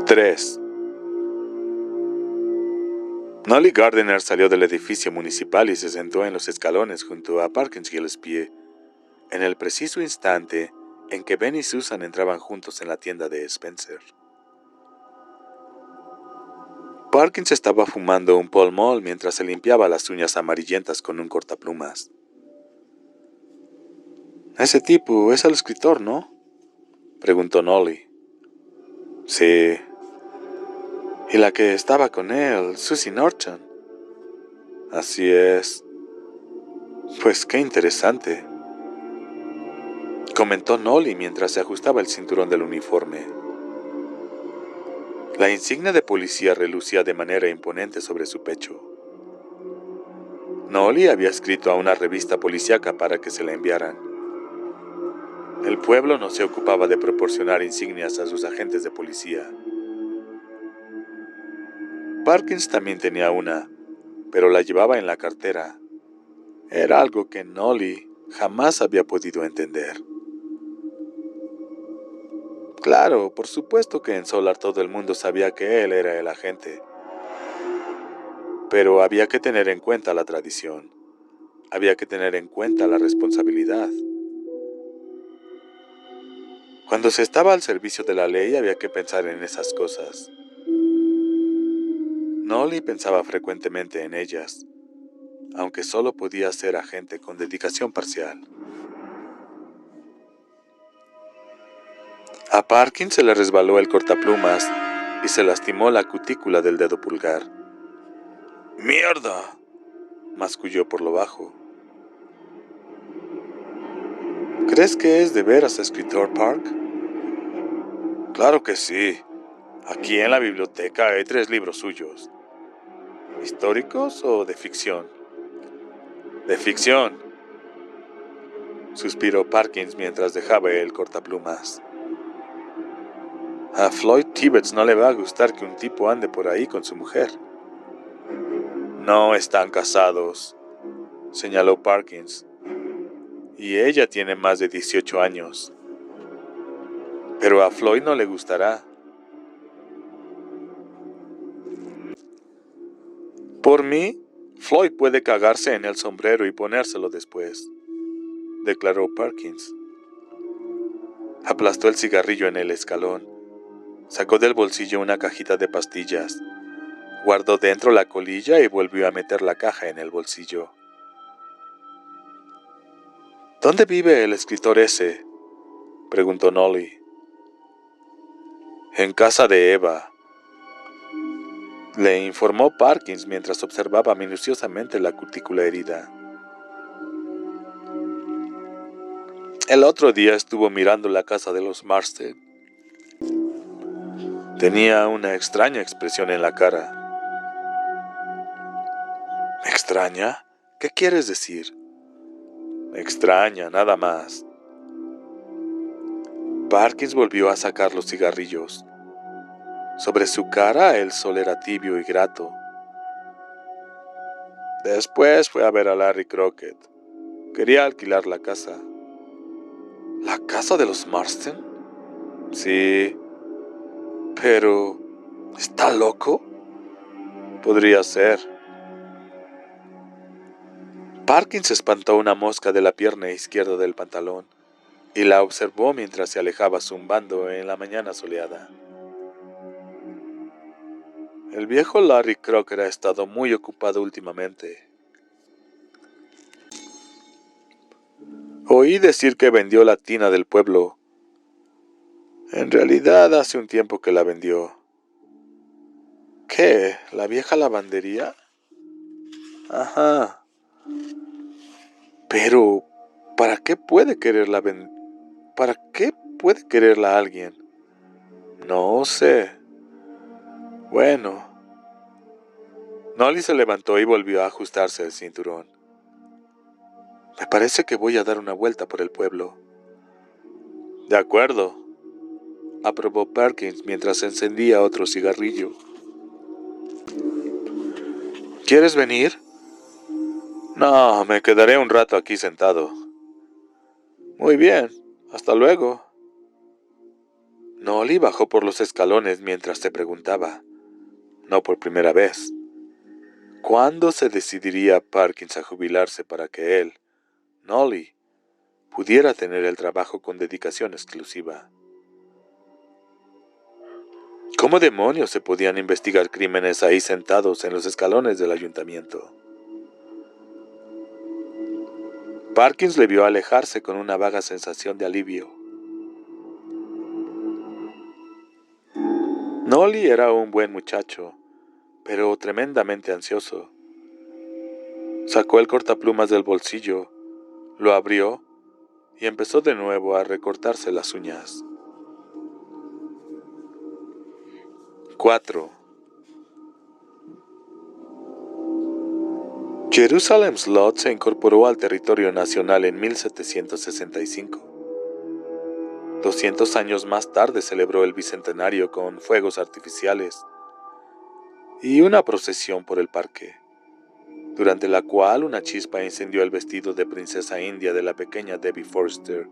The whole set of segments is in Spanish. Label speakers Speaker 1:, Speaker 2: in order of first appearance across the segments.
Speaker 1: 3. Nolly Gardiner salió del edificio municipal y se sentó en los escalones junto a Parkins Gillespie, en el preciso instante en que Ben y Susan entraban juntos en la tienda de Spencer. Parkins estaba fumando un Pall Mall mientras se limpiaba las uñas amarillentas con un cortaplumas. «Ese tipo es el escritor, ¿no?», preguntó Nolly. «Sí». «¿Y la que estaba con él, Susie Norton?». «Así es». «Pues qué interesante», comentó Nolly mientras se ajustaba el cinturón del uniforme. La insignia de policía relucía de manera imponente sobre su pecho. Nolly había escrito a una revista policíaca para que se la enviaran. El pueblo no se ocupaba de proporcionar insignias a sus agentes de policía. Parkins también tenía una, pero la llevaba en la cartera. Era algo que Nolly jamás había podido entender. Claro, por supuesto que en Solar todo el mundo sabía que él era el agente. Pero había que tener en cuenta la tradición. Había que tener en cuenta la responsabilidad. Cuando se estaba al servicio de la ley había que pensar en esas cosas. Nolly pensaba frecuentemente en ellas, aunque solo podía ser agente con dedicación parcial. A Parkins se le resbaló el cortaplumas y se lastimó la cutícula del dedo pulgar. ¡Mierda!, masculló por lo bajo. ¿Crees que es de veras escritor, Park? Claro que sí. Aquí en la biblioteca hay 3 libros suyos. ¿Históricos o de ficción? De ficción, suspiró Parkins mientras dejaba el cortaplumas. A Floyd Tibbets no le va a gustar que un tipo ande por ahí con su mujer. No están casados, señaló Parkins. Y ella tiene más de 18 años. Pero a Floyd no le gustará. Por mí, Floyd puede cagarse en el sombrero y ponérselo después, declaró Parkins. Aplastó el cigarrillo en el escalón. Sacó del bolsillo una cajita de pastillas. Guardó dentro la colilla y volvió a meter la caja en el bolsillo. ¿Dónde vive el escritor ese?, preguntó Nolly. En casa de Eva, le informó Parkins mientras observaba minuciosamente la cutícula herida. El otro día estuvo mirando la casa de los Marsden. Tenía una extraña expresión en la cara. ¿Extraña? ¿Qué quieres decir? Extraña, nada más. Parkins volvió a sacar los cigarrillos. Sobre su cara el sol era tibio y grato. Después fue a ver a Larry Crockett. Quería alquilar la casa. ¿La casa de los Marsden? Sí. Pero... ¿está loco? Podría ser. Parkins espantó una mosca de la pierna izquierda del pantalón y la observó mientras se alejaba zumbando en la mañana soleada. El viejo Larry Crocker ha estado muy ocupado últimamente. Oí decir que vendió la tina del pueblo. En realidad hace un tiempo que la vendió. ¿Qué? ¿La vieja lavandería? Ajá. Pero, ¿para qué puede quererla ¿para qué puede quererla alguien? No sé. Bueno. Nolly se levantó y volvió a ajustarse el cinturón. Me parece que voy a dar una vuelta por el pueblo. De acuerdo, aprobó Parkins mientras encendía otro cigarrillo. ¿Quieres venir? No, me quedaré un rato aquí sentado. Muy bien, hasta luego. Nolly bajó por los escalones mientras se preguntaba, no por primera vez, ¿cuándo se decidiría Parkins a jubilarse para que él, Nolly, pudiera tener el trabajo con dedicación exclusiva? ¿Cómo demonios se podían investigar crímenes ahí sentados en los escalones del ayuntamiento? Parkins le vio alejarse con una vaga sensación de alivio. Nolly era un buen muchacho, pero tremendamente ansioso. Sacó el cortaplumas del bolsillo, lo abrió y empezó de nuevo a recortarse las uñas. 4. Jerusalem Slot se incorporó al territorio nacional en 1765. 200 años más tarde celebró el bicentenario con fuegos artificiales y una procesión por el parque, durante la cual una chispa incendió el vestido de princesa india de la pequeña Debbie Forster,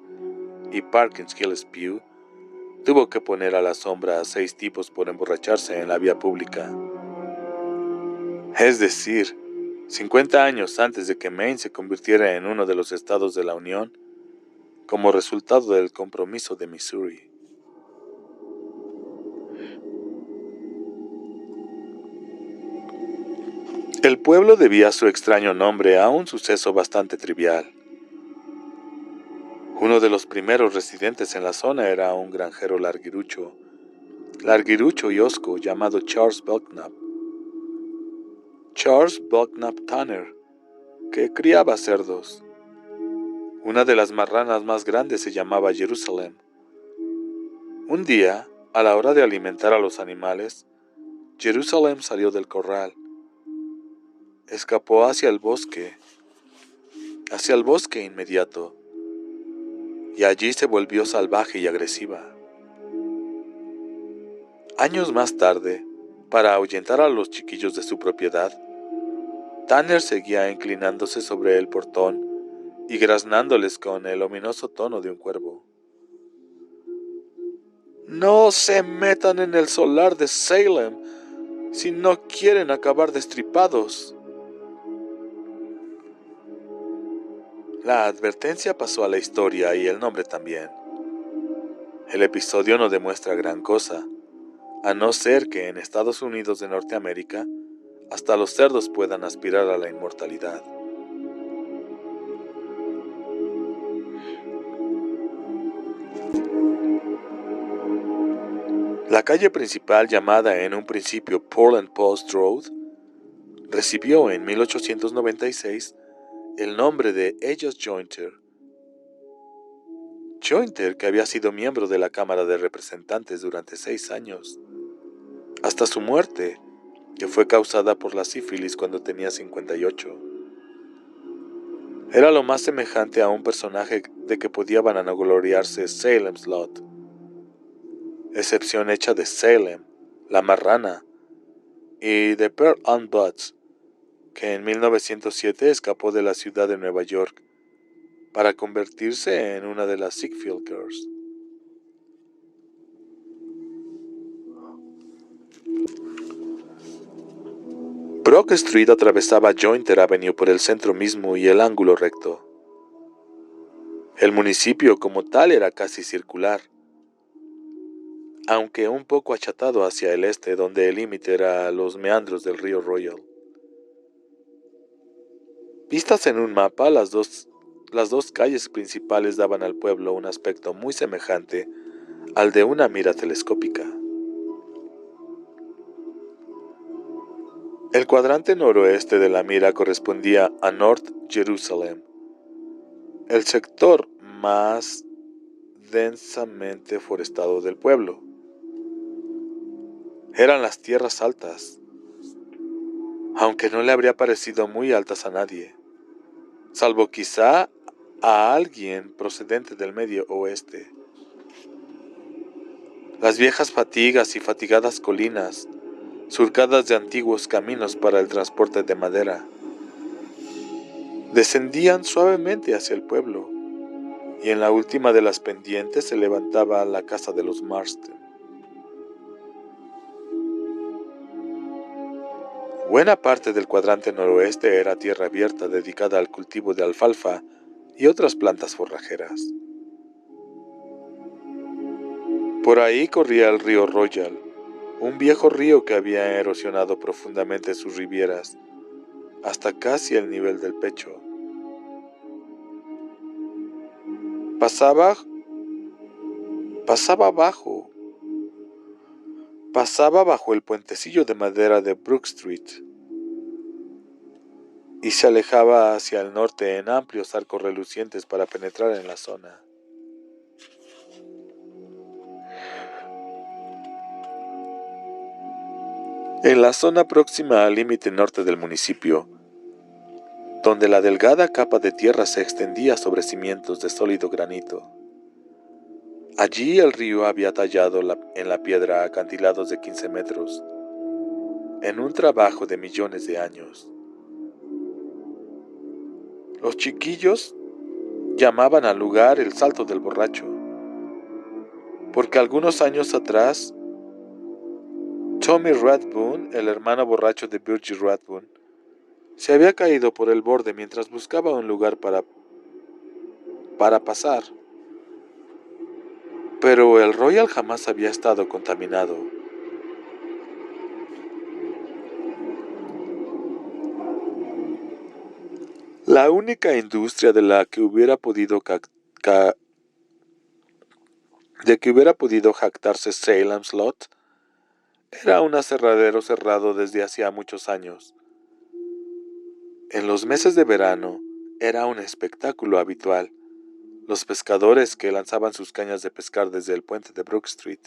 Speaker 1: y Parkins Gillespie tuvo que poner a la sombra a 6 tipos por emborracharse en la vía pública. Es decir, 50 años antes de que Maine se convirtiera en uno de los estados de la Unión, como resultado del compromiso de Missouri. El pueblo debía su extraño nombre a un suceso bastante trivial. Uno de los primeros residentes en la zona era un granjero larguirucho y hosco llamado Charles Belknap. Charles Belknap Tanner, que criaba cerdos. Una de las marranas más grandes se llamaba Jerusalem. Un día, a la hora de alimentar a los animales, Jerusalem salió del corral. Escapó hacia el bosque inmediato, y allí se volvió salvaje y agresiva. Años más tarde, para ahuyentar a los chiquillos de su propiedad, Tanner seguía inclinándose sobre el portón y graznándoles con el ominoso tono de un cuervo. «No se metan en el solar de Salem si no quieren acabar destripados». La advertencia pasó a la historia y el nombre también. El episodio no demuestra gran cosa, a no ser que en Estados Unidos de Norteamérica hasta los cerdos puedan aspirar a la inmortalidad. La calle principal, llamada en un principio Portland Post Road, recibió en 1896 el nombre de Ellas Jointer. Jointer, que había sido miembro de la Cámara de Representantes durante 6 años, hasta su muerte, que fue causada por la sífilis cuando tenía 58. Era lo más semejante a un personaje de que podía vanagloriarse Salem Slot, excepción hecha de Salem, la marrana, y de Pearl Ann Butts, que en 1907 escapó de la ciudad de Nueva York para convertirse en una de las Ziegfeld Girls. Brock Street atravesaba Jointer Avenue por el centro mismo y el ángulo recto. El municipio como tal era casi circular, aunque un poco achatado hacia el este, donde el límite era los meandros del río Royal. Vistas en un mapa, las dos calles principales daban al pueblo un aspecto muy semejante al de una mira telescópica. El cuadrante noroeste de la mira correspondía a North Jerusalem, el sector más densamente forestado del pueblo. Eran las tierras altas, aunque no le habría parecido muy altas a nadie, salvo quizá a alguien procedente del medio oeste. Las viejas fatigas y fatigadas colinas, surcadas de antiguos caminos para el transporte de madera, descendían suavemente hacia el pueblo. y en la última de las pendientes se levantaba la casa de los Marsden. Buena parte del cuadrante noroeste era tierra abierta dedicada al cultivo de alfalfa y otras plantas forrajeras. Por ahí corría el río Royal, un viejo río que había erosionado profundamente sus ribieras, hasta casi el nivel del pecho. Pasaba bajo el puentecillo de madera de Brook Street y se alejaba hacia el norte en amplios arcos relucientes para penetrar en la zona. En la zona próxima al límite norte del municipio, donde la delgada capa de tierra se extendía sobre cimientos de sólido granito. Allí el río había tallado en la piedra acantilados de 15 metros, en un trabajo de millones de años. Los chiquillos llamaban al lugar el Salto del Borracho, porque algunos años atrás, Tommy Rathbone, el hermano borracho de Virgil Rathbone, se había caído por el borde mientras buscaba un lugar para pasar. Pero el Royal jamás había estado contaminado. La única industria de la que hubiera podido jactarse Salem Slot era un aserradero cerrado desde hacía muchos años. En los meses de verano era un espectáculo habitual, los pescadores que lanzaban sus cañas de pescar desde el puente de Brook Street.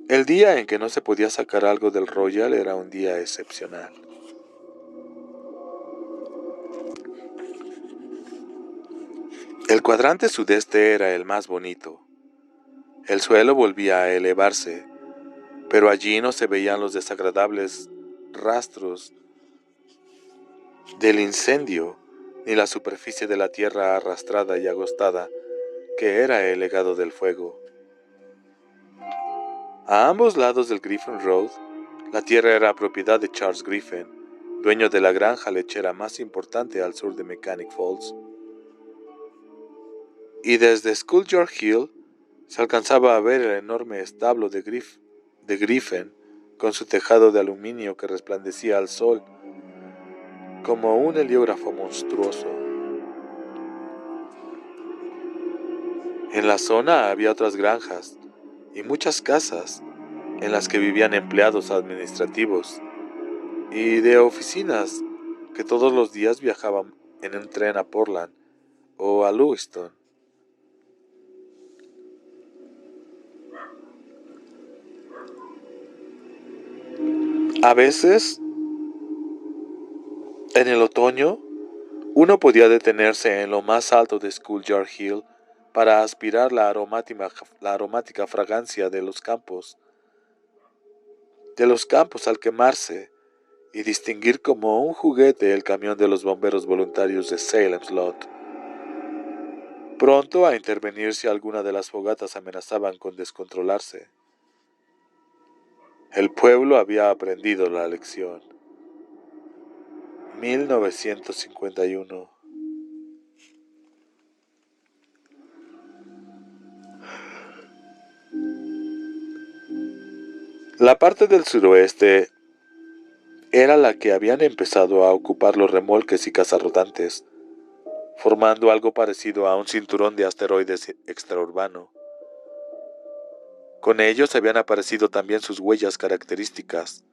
Speaker 1: El día en que no se podía sacar algo del Royal era un día excepcional. El cuadrante sudeste era el más bonito. El suelo volvía a elevarse, pero allí no se veían los desagradables rastros del incendio ni la superficie de la tierra arrastrada y agostada que era el legado del fuego. A ambos lados del Griffin Road, la tierra era propiedad de Charles Griffin, dueño de la granja lechera más importante al sur de Mechanic Falls. Y desde Schoolyard Hill se alcanzaba a ver el enorme establo de Griffin con su tejado de aluminio que resplandecía al sol como un heliógrafo monstruoso. En la zona había otras granjas y muchas casas en las que vivían empleados administrativos y de oficinas que todos los días viajaban en un tren a Portland o a Lewiston. A veces, en el otoño, uno podía detenerse en lo más alto de Schoolyard Hill para aspirar la aromática fragancia de los campos al quemarse y distinguir como un juguete el camión de los bomberos voluntarios de Salem Slot, pronto a intervenir si alguna de las fogatas amenazaban con descontrolarse. El pueblo había aprendido la lección. 1951. La parte del suroeste era la que habían empezado a ocupar los remolques y cazarrodantes, formando algo parecido a un cinturón de asteroides extraurbano. Con ellos habían aparecido también sus huellas características: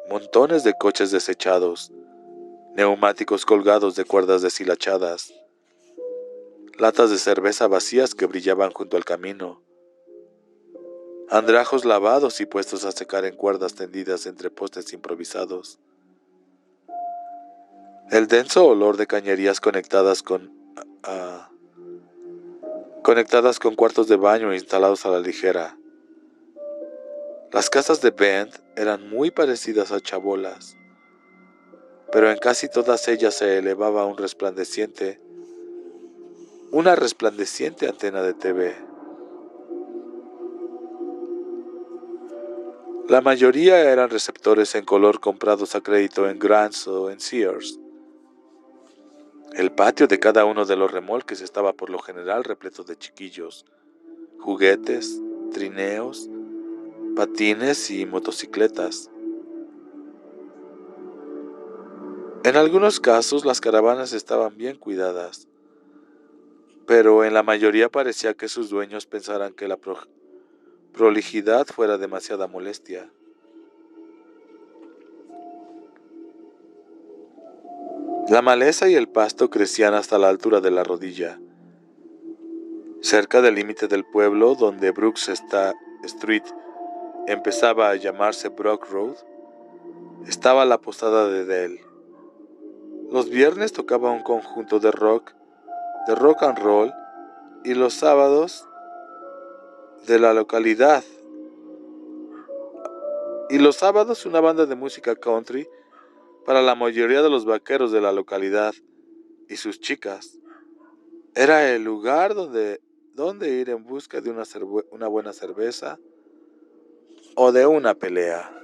Speaker 1: montones de coches desechados, neumáticos colgados de cuerdas deshilachadas, latas de cerveza vacías que brillaban junto al camino, andrajos lavados y puestos a secar en cuerdas tendidas entre postes improvisados. El denso olor de cañerías conectadas con cuartos de baño instalados a la ligera. Las casas de Bend eran muy parecidas a chabolas, pero en casi todas ellas se elevaba un resplandeciente una resplandeciente antena de TV. La mayoría eran receptores en color comprados a crédito en Grants o en Sears. El patio de cada uno de los remolques estaba por lo general repleto de chiquillos, juguetes, trineos, patines y motocicletas. En algunos casos las caravanas estaban bien cuidadas, pero en la mayoría parecía que sus dueños pensaran que la prolijidad fuera demasiada molestia. La maleza y el pasto crecían hasta la altura de la rodilla. Cerca del límite del pueblo, donde Brooks Street empezaba a llamarse Brook Road, estaba la posada de Dell. Los viernes tocaba un conjunto de rock and roll, y los sábados de la localidad. Y los sábados una banda de música country para la mayoría de los vaqueros de la localidad y sus chicas. Era el lugar donde ir en busca de una buena cerveza o de una pelea.